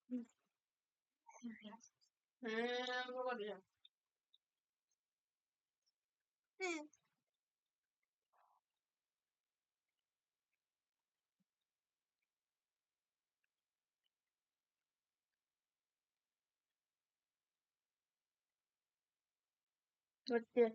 Ano ba diyan? Ba't yan?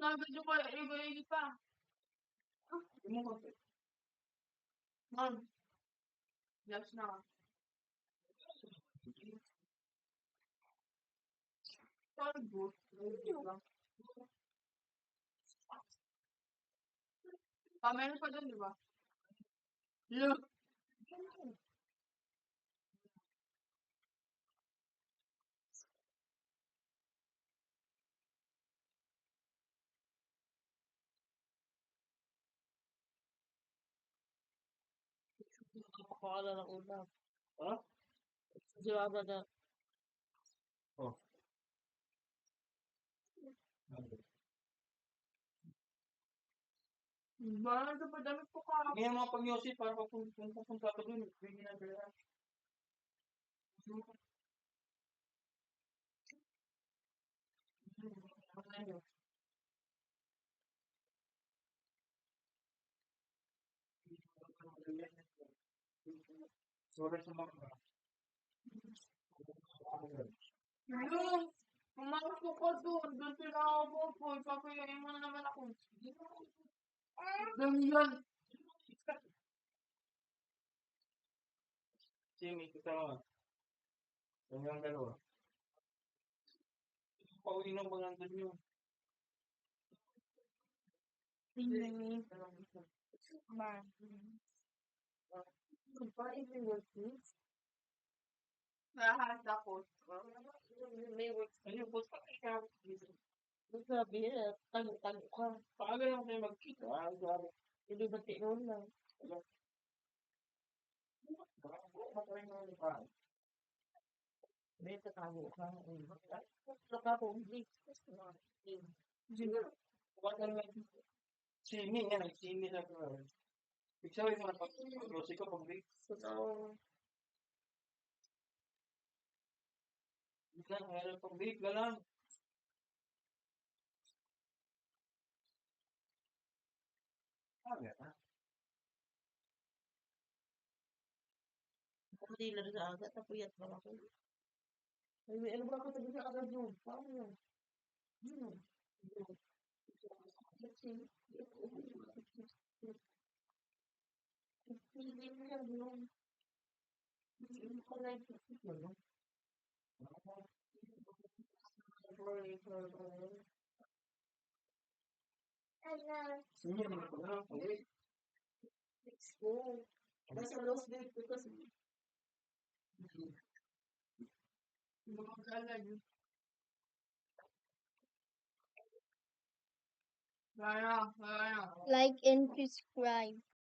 Sabi ko kaya iba pa. Man, yes na. Talbot. Meron pa dun, di ba? Look. Napakawala ng ulam. Ha? Siyaba na. Oh. Ba, ito pa damit ko ka. May mga pag-yosi para pupunta ka dun. Bigyan na pera. Sorry sa mga. Yung, pumasok ko doon. Doon sila ako po. Papayain mo na naman ako. Dami yan. Simi, kita mo. Hanggang dalawa. Pauwi ng mga nandun yun. Hindi. Ma. Lahat ako. May work. Ayun po sa kanya. Sabi niya, tago-tago ka. Paano lang kayo magkita? Gari. Hindi ba tinon lang? May tatago ka. Saka po, hindi. Simi nga, simi na ko. Ikaw yung mga pag-grocery ko pag-break. Ikaw, pag-break ka lang. Ako dealer sa aga, tapuyat pa ako. Ay, ano ba ako sabi sa agad yun? Paano yun? Hindi mo yan yun. Hindi ko na yun. Sige, hindi ko na. Let's go. Nasa lost date ko kasi. Like and subscribe.